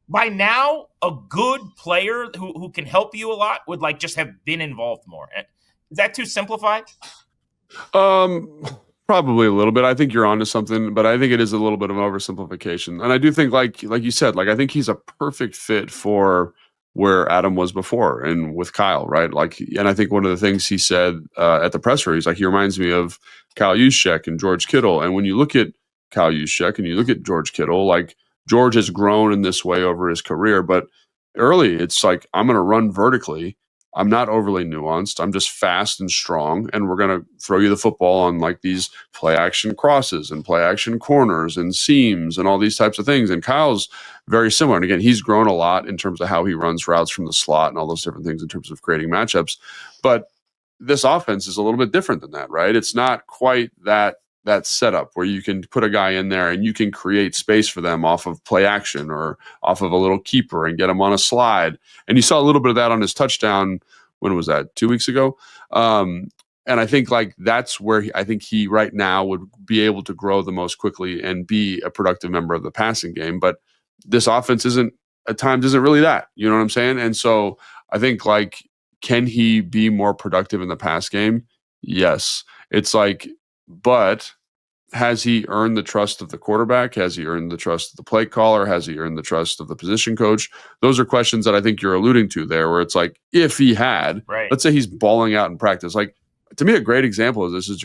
by now, a good player who can help you a lot would like just have been involved more. Is that too simplified? Probably a little bit. I think you're onto something, but I think it is a little bit of an oversimplification. And I do think, like you said, like I think he's a perfect fit for where Adam was before and with Kyle, right? Like, and I think one of the things he said at the presser, he's like, he reminds me of Kyle Juszczyk and George Kittle. And when you look at Kyle Juszczyk and you look at George Kittle, like George has grown in this way over his career, but early it's like, I'm going to run vertically. I'm not overly nuanced. I'm just fast and strong. And we're going to throw you the football on like these play action crosses and play action corners and seams and all these types of things. And Kyle's very similar. And again, he's grown a lot in terms of how he runs routes from the slot and all those different things in terms of creating matchups. But this offense is a little bit different than that, right? It's not quite that setup where you can put a guy in there and you can create space for them off of play action or off of a little keeper and get them on a slide. And you saw a little bit of that on his touchdown. When was that? 2 weeks ago? And I think like that's where I think he right now would be able to grow the most quickly and be a productive member of the passing game. But this offense at times isn't really that, you know what I'm saying? And so I think like, can he be more productive in the pass game? Yes. It's like, but has he earned the trust of the quarterback? Has he earned the trust of the play caller? Has he earned the trust of the position coach? Those are questions that I think you're alluding to there, where it's like, if he had, right. Let's say he's balling out in practice. Like, to me, a great example of this is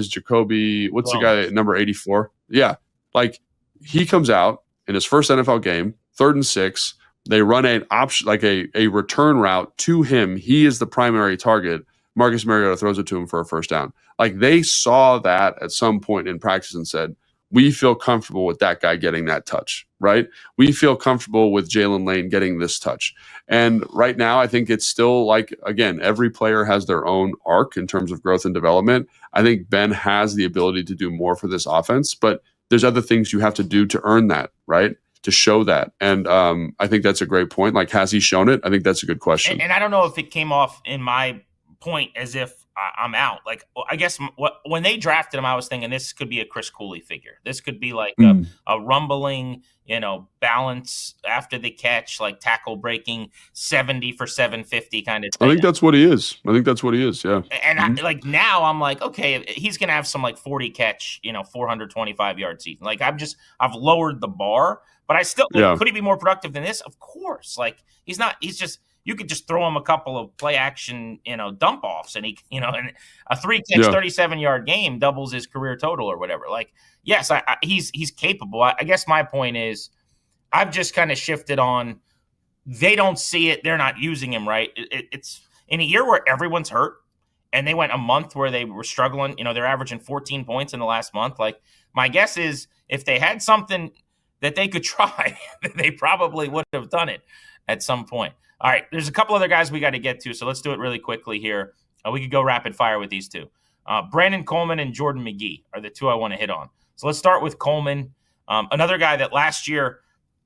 Jacoby, what's the guy, number 84? Yeah. Like, he comes out in his first NFL game, 3rd and 6. They run an option, like a return route to him. He is the primary target. Marcus Mariota throws it to him for a first down. Like, they saw that at some point in practice and said, we feel comfortable with that guy getting that touch, right? We feel comfortable with Jalen Lane getting this touch. And right now, I think it's still like, again, every player has their own arc in terms of growth and development. I think Ben has the ability to do more for this offense, but there's other things you have to do to earn that, right? To show that. And I think that's a great point. Like, has he shown it? I think that's a good question. And I don't know if it came off in my point as if I'm out. Like, I guess when they drafted him, I was thinking this could be a Chris Cooley figure. This could be like a rumbling, balance after the catch, like tackle breaking 70 for 750 kind of thing. I think that's what he is. Yeah. And now I'm like, okay, he's going to have some like 40 catch, 425 yard season. Like I've lowered the bar, but I still, could he be more productive than this? Of course. Like he's just, you could just throw him a couple of play action, dump offs, and and a 3-catch, 37-yard game doubles his career total or whatever. Like, yes, he's capable. I guess my point is, I've just kind of shifted on. They don't see it. They're not using him right. It's in a year where everyone's hurt, and they went a month where they were struggling. They're averaging 14 points in the last month. Like, my guess is if they had something that they could try, they probably would have done it at some point. All right, there's a couple other guys we got to get to, so let's do it really quickly here. We could go rapid fire with these two. Brandon Coleman and Jayden Magee are the two I want to hit on. So let's start with Coleman, another guy that last year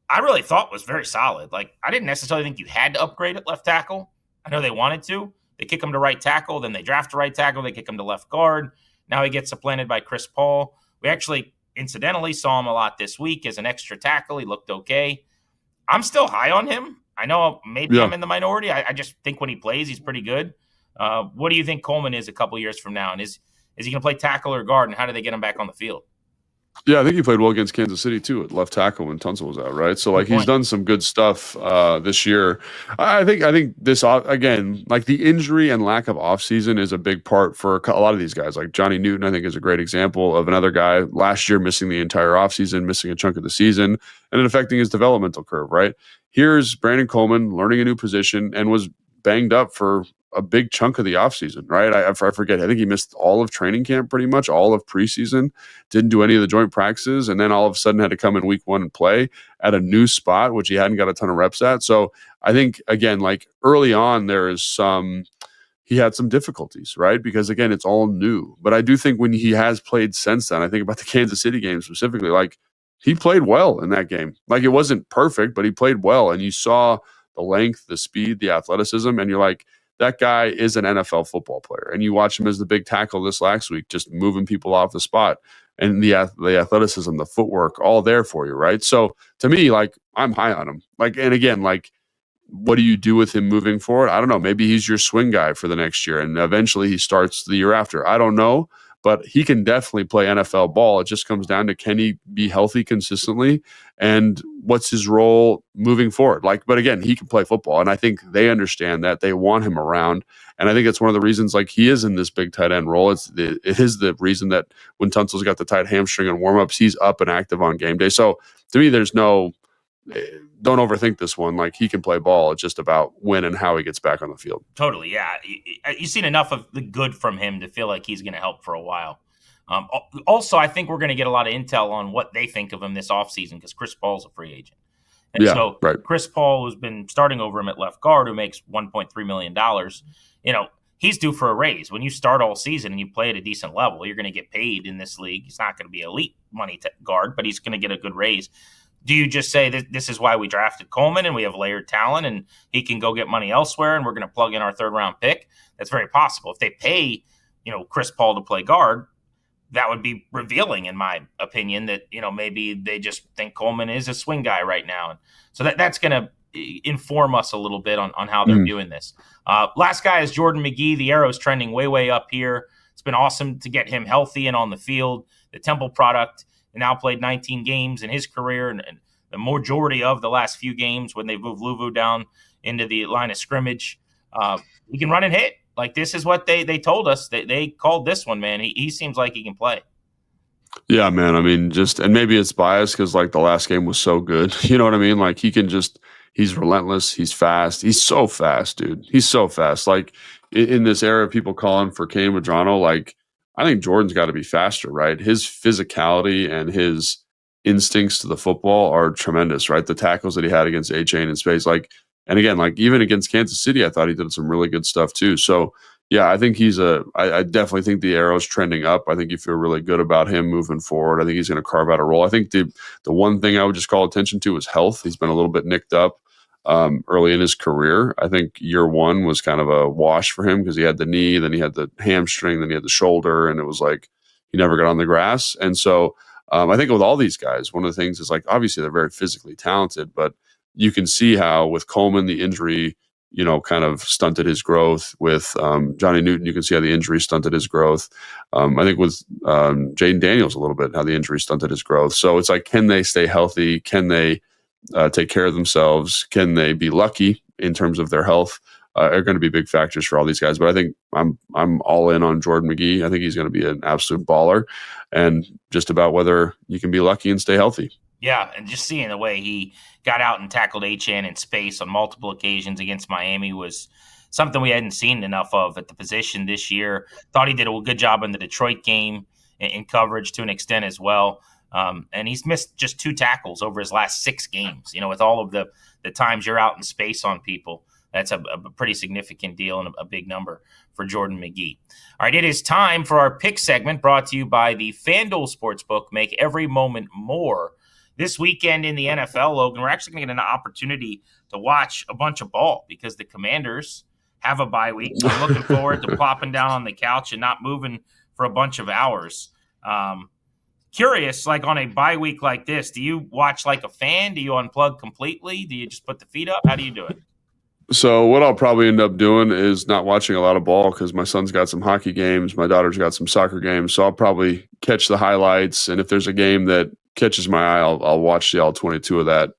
I really thought was very solid. Like, I didn't necessarily think you had to upgrade at left tackle. I know they wanted to. They kick him to right tackle, then they draft a right tackle, they kick him to left guard. Now he gets supplanted by Chris Paul. We actually, incidentally, saw him a lot this week as an extra tackle. He looked okay. I'm still high on him. I know maybe I'm in the minority. I just think when he plays, he's pretty good. What do you think Coleman is a couple years from now? And is he going to play tackle or guard? And how do they get him back on the field? Yeah, I think he played well against Kansas City too at left tackle when Tunsil was out, right? So he's done some good stuff this year. I think this again, like the injury and lack of offseason is a big part for a lot of these guys. Like Johnny Newton, I think is a great example of another guy last year missing the entire offseason, missing a chunk of the season, and it affecting his developmental curve, right? Here's Brandon Coleman learning a new position and was banged up for a big chunk of the offseason, right? I forget. I think he missed all of training camp, pretty much all of preseason, didn't do any of the joint practices, and then all of a sudden had to come in week 1 and play at a new spot, which he hadn't got a ton of reps at. So I think, again, like early on, he had some difficulties, right? Because again, it's all new. But I do think when he has played since then, I think about the Kansas City game specifically, like he played well in that game. Like it wasn't perfect, but he played well. And you saw the length, the speed, the athleticism, and you're like, that guy is an NFL football player. And you watch him as the big tackle this last week, just moving people off the spot, and the athleticism, the footwork, all there for you, right? So to me, like, I'm high on him. Like, and again, like, what do you do with him moving forward? I don't know. Maybe he's your swing guy for the next year, and eventually he starts the year after. I don't know, but he can definitely play NFL ball. It just comes down to, can he be healthy consistently, and what's his role moving forward? Like, but again, he can play football, and I think they understand that. They want him around, and I think it's one of the reasons, like, he is in this big tight end role. It is the reason that when Tunsil's got the tight hamstring and warmups, he's up and active on game day. So to me, there's no. Don't overthink this one. Like, he can play ball. It's just about when and how he gets back on the field. Totally, yeah. You've seen enough of the good from him to feel like he's going to help for a while. Also, I think we're going to get a lot of intel on what they think of him this offseason because Chris Paul's a free agent. And right. Chris Paul, who's been starting over him at left guard, who makes $1.3 million, he's due for a raise. When you start all season and you play at a decent level, you're going to get paid in this league. He's not going to be elite money guard, but he's going to get a good raise. Do you just say that this is why we drafted Coleman and we have layered talent and he can go get money elsewhere and we're going to plug in our 3rd round pick? That's very possible. If they pay, Chris Paul to play guard, that would be revealing, in my opinion, that, maybe they just think Coleman is a swing guy right now. And so that's going to inform us a little bit on how they're doing this. Last guy is Jayden Magee. The arrow's trending way, way up here. It's been awesome to get him healthy and on the field. The Temple product. And now played 19 games in his career, and the majority of the last few games when they moved Luvu down into the line of scrimmage. He can run and hit. Like, this is what they told us. They called this one, man. He seems like he can play. Yeah, man. I mean, and maybe it's biased because, like, the last game was so good. You know what I mean? Like, he's relentless. He's fast. He's so fast, dude. He's so fast. Like, in this era of people calling for Kain Medrano, like, I think Jordan's got to be faster, right? His physicality and his instincts to the football are tremendous, right? The tackles that he had against A-Chain in space, like, and again, like, even against Kansas City, I thought he did some really good stuff too. So yeah, I think I definitely think the arrow's trending up. I think you feel really good about him moving forward. I think he's going to carve out a role. I think the one thing I would just call attention to is health. He's been a little bit nicked up. early in his career. I think year one was kind of a wash for him because he had the knee, then he had the hamstring, then he had the shoulder, and it was like he never got on the grass. And so I think with all these guys, one of the things is like obviously they're very physically talented, but you can see how with Coleman, the injury, kind of stunted his growth. With Johnny Newton, you can see how the injury stunted his growth. I think with Jayden Daniels a little bit, how the injury stunted his growth. So it's like, can they stay healthy? Can they take care of themselves? Can they be lucky in terms of their health? Are going to be big factors for all these guys. But I think I'm all in on Jordan Magee. I think he's going to be an absolute baller, and just about whether you can be lucky and stay healthy. Yeah, and just seeing the way he got out and tackled Achane in space on multiple occasions against Miami was something we hadn't seen enough of at the position this year. Thought he did a good job in the Detroit game in coverage to an extent as well. And he's missed just 2 tackles over his last 6 games. With all of the times you're out in space on people, that's a pretty significant deal and a big number for Jordan Magee. All right, it is time for our pick segment brought to you by the FanDuel Sportsbook. Make every moment more. This weekend in the NFL, Logan, we're actually going to get an opportunity to watch a bunch of ball because the Commanders have a bye week. So I'm looking forward to plopping down on the couch and not moving for a bunch of hours. Curious, like on a bye week like this, do you watch like a fan? Do you unplug completely? Do you just put the feet up? How do you do it? So what I'll probably end up doing is not watching a lot of ball because my son's got some hockey games. My daughter's got some soccer games. So I'll probably catch the highlights. And if there's a game that catches my eye, I'll watch the all 22 of that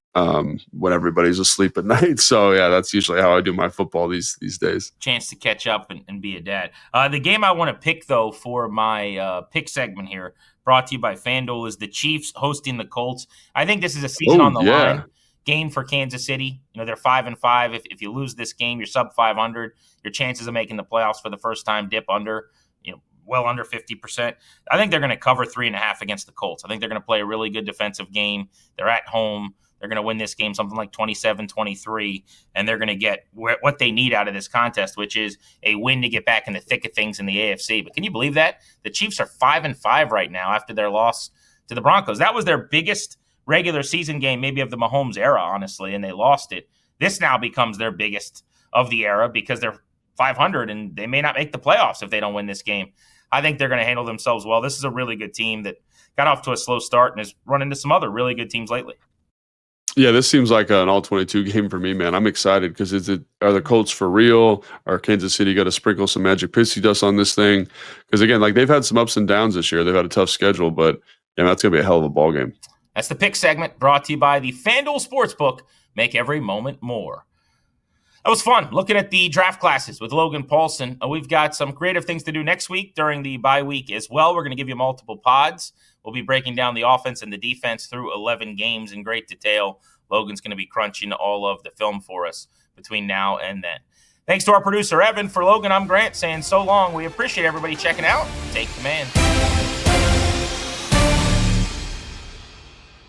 when everybody's asleep at night. So yeah, that's usually how I do my football these days. Chance to catch up and be a dad. The game I want to pick though for my pick segment here, brought to you by FanDuel, is the Chiefs hosting the Colts. I think this is a season on the line game for Kansas City. They're 5-5. If you lose this game, you're sub 500. Your chances of making the playoffs for the first time dip under, well under 50%. I think they're going to cover 3.5 against the Colts. I think they're going to play a really good defensive game. They're at home. They're going to win this game something like 27-23, and they're going to get what they need out of this contest, which is a win to get back in the thick of things in the AFC. But can you believe that? The Chiefs are 5-5 right now after their loss to the Broncos. That was their biggest regular season game, maybe of the Mahomes era, honestly, and they lost it. This now becomes their biggest of the era because they're 500, and they may not make the playoffs if they don't win this game. I think they're going to handle themselves well. This is a really good team that got off to a slow start and has run into some other really good teams lately. Yeah, this seems like an all-22 game for me, man. I'm excited because are the Colts for real? Are Kansas City got to sprinkle some magic pixie dust on this thing? Because, again, like they've had some ups and downs this year. They've had a tough schedule, but that's going to be a hell of a ball game. That's the pick segment brought to you by the FanDuel Sportsbook. Make every moment more. That was fun looking at the draft classes with Logan Paulsen. We've got some creative things to do next week during the bye week as well. We're going to give you multiple pods. We'll be breaking down the offense and the defense through 11 games in great detail. Logan's going to be crunching all of the film for us between now and then. Thanks to our producer, Evan. For Logan, I'm Grant saying so long. We appreciate everybody checking out. Take command.